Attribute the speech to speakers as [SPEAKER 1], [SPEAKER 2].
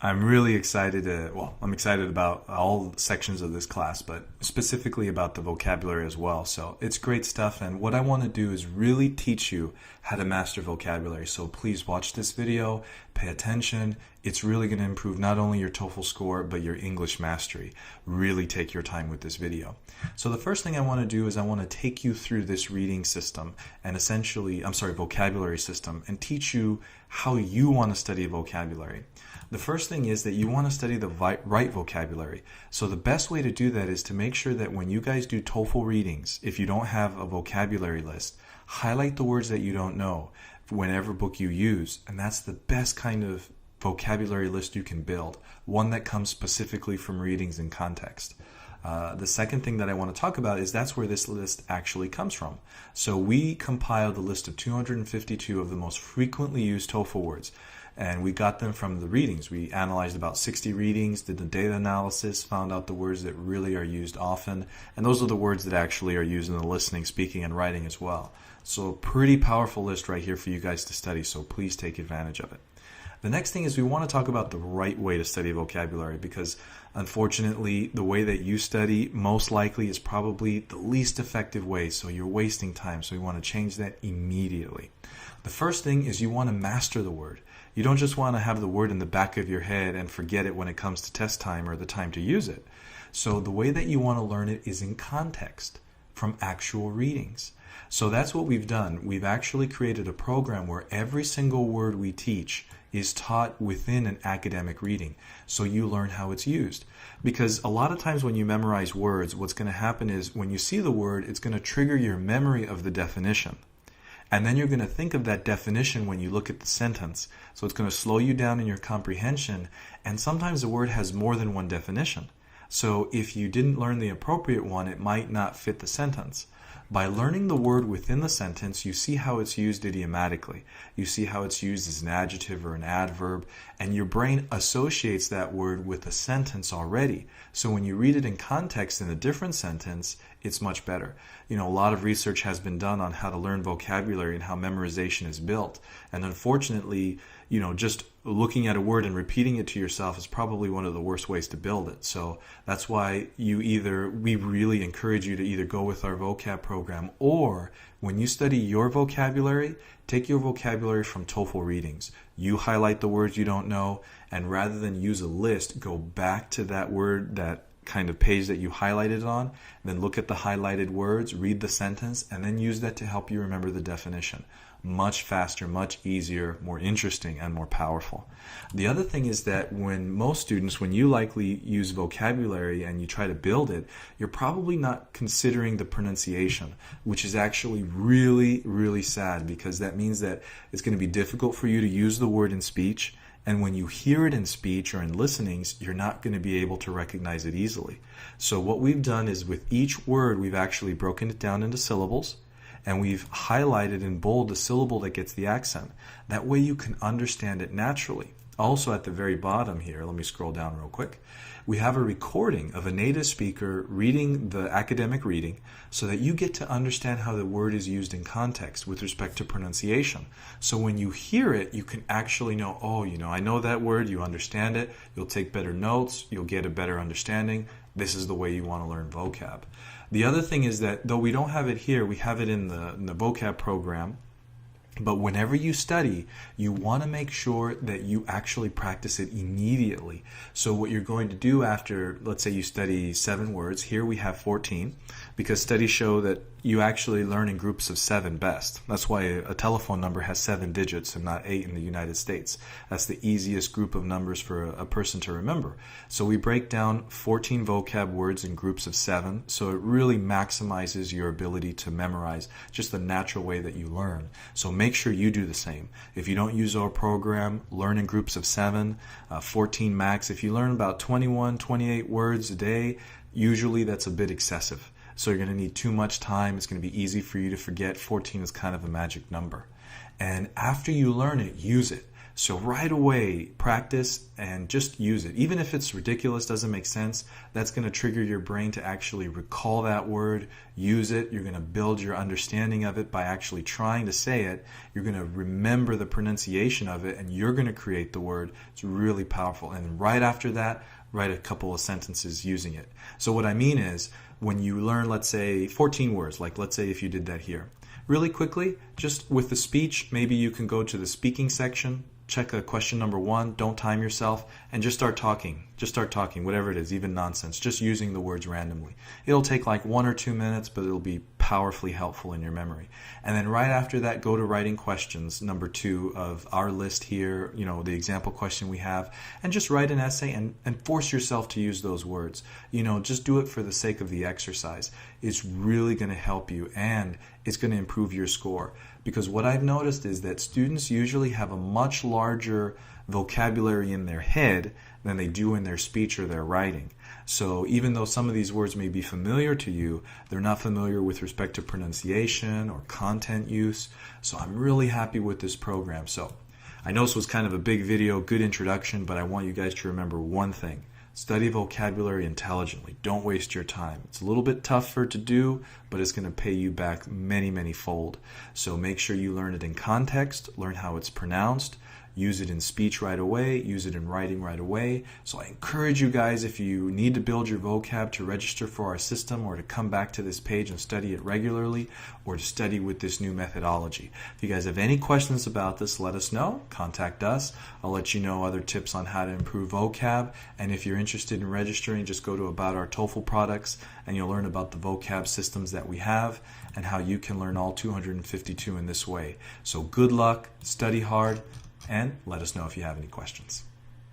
[SPEAKER 1] I'm really excited I'm excited about all sections of this class, but specifically about the vocabulary as well. So it's great stuff, and what I want to do is really teach you how to master vocabulary. So please watch this video, pay attention. It's really going to improve not only your TOEFL score, but your English mastery. Really take your time with this video. So the first thing I want to do is I want to take you through this reading system and vocabulary system, and teach you how you want to study vocabulary. The first thing is that you want to study the right vocabulary. So the best way to do that is to make sure that when you guys do TOEFL readings, if you don't have a vocabulary list, highlight the words that you don't know whenever book you use. And that's the best kind of vocabulary list you can build, one that comes specifically from readings in context. The second thing that I want to talk about is that's where this list actually comes from. So we compiled a list of 252 of the most frequently used TOEFL words, and we got them from the readings. We analyzed about 60 readings, did the data analysis, found out the words that really are used often, and those are the words that actually are used in the listening, speaking, and writing as well. So a pretty powerful list right here for you guys to study, so please take advantage of it. The next thing is we want to talk about the right way to study vocabulary, because unfortunately the way that you study most likely is probably the least effective way, so you're wasting time. So we want to change that immediately. The first thing is you want to master the word. You don't just want to have the word in the back of your head and forget it when it comes to test time or the time to use it. So the way that you want to learn it is in context from actual readings. So that's what we've done. We've actually created a program where every single word we teach is taught within an academic reading, so you learn how it's used. Because a lot of times when you memorize words, what's going to happen is when you see the word, it's going to trigger your memory of the definition. And then you're going to think of that definition when you look at the sentence. So it's going to slow you down in your comprehension, and sometimes the word has more than one definition. So if you didn't learn the appropriate one, it might not fit the sentence. By learning the word within the sentence, you see how it's used idiomatically. You see how it's used as an adjective or an adverb, and your brain associates that word with a sentence already. So when you read it in context in a different sentence, it's much better. A lot of research has been done on how to learn vocabulary and how memorization is built. And unfortunately, just looking at a word and repeating it to yourself is probably one of the worst ways to build it. So that's why we really encourage you to either go with our vocab program, or when you study your vocabulary, take your vocabulary from TOEFL readings. You highlight the words you don't know, and rather than use a list, go back to that word, that kind of page that you highlighted on, then look at the highlighted words, read the sentence, and then use that to help you remember the definition. Much faster, much easier, more interesting, and more powerful. The other thing is that when you likely use vocabulary and you try to build it, you're probably not considering the pronunciation, which is actually really, really sad, because that means that it's going to be difficult for you to use the word in speech. And when you hear it in speech or in listenings, you're not going to be able to recognize it easily. So what we've done is with each word, we've actually broken it down into syllables, and we've highlighted in bold the syllable that gets the accent. That way you can understand it naturally. Also at the very bottom here, let me scroll down real quick, we have a recording of a native speaker reading the academic reading, so that you get to understand how the word is used in context with respect to pronunciation. So when you hear it, you can actually know, I know that word, you understand it, you'll take better notes, you'll get a better understanding. This is the way you want to learn vocab. The other thing is that though we don't have it here, we have it in the vocab program. But whenever you study, you want to make sure that you actually practice it immediately. So what you're going to do after, let's say you study 7 words, here we have 14, because studies show that you actually learn in groups of 7 best. That's why a telephone number has 7 digits and not 8 in the United States. That's the easiest group of numbers for a person to remember. So we break down 14 vocab words in groups of 7, so it really maximizes your ability to memorize, just the natural way that you learn. So make sure you do the same. If you don't use our program, learn in groups of 7, 14 max. If you learn about 21, 28 words a day, usually that's a bit excessive. So you're going to need too much time. It's going to be easy for you to forget. 14 is kind of a magic number. And after you learn it, use it. So right away, practice and just use it. Even if it's ridiculous, doesn't make sense, that's going to trigger your brain to actually recall that word, use it. You're going to build your understanding of it by actually trying to say it. You're going to remember the pronunciation of it, and you're going to create the word. It's really powerful. And right after that, write a couple of sentences using it. So what I mean is, when you learn, let's say, 14 words, like let's say if you did that here, really quickly, just with the speech, maybe you can go to the speaking section, check a question number 1, don't time yourself, and just start talking. Just start talking, whatever it is, even nonsense, just using the words randomly. It'll take like 1 or 2 minutes, but it'll be powerfully helpful in your memory. And then right after that, go to writing questions, number 2 of our list here, the example question we have, and just write an essay and force yourself to use those words. Just do it for the sake of the exercise. It's really going to help you, and it's going to improve your score. Because what I've noticed is that students usually have a much larger vocabulary in their head than they do in their speech or their writing. So even though some of these words may be familiar to you, they're not familiar with respect to pronunciation or content use. So I'm really happy with this program. So I know this was kind of a big video, good introduction, but I want you guys to remember one thing. Study vocabulary intelligently. Don't waste your time. It's a little bit tougher to do, but it's going to pay you back many, many fold. So make sure you learn it in context, learn how it's pronounced, use it in speech right away, use it in writing right away. So I encourage you guys, if you need to build your vocab, to register for our system or to come back to this page and study it regularly, or to study with this new methodology. If you guys have any questions about this, let us know. Contact us. I'll let you know other tips on how to improve vocab. And if you're interested in registering, just go to About Our TOEFL Products and you'll learn about the vocab systems that we have and how you can learn all 252 in this way. So good luck, study hard, and let us know if you have any questions.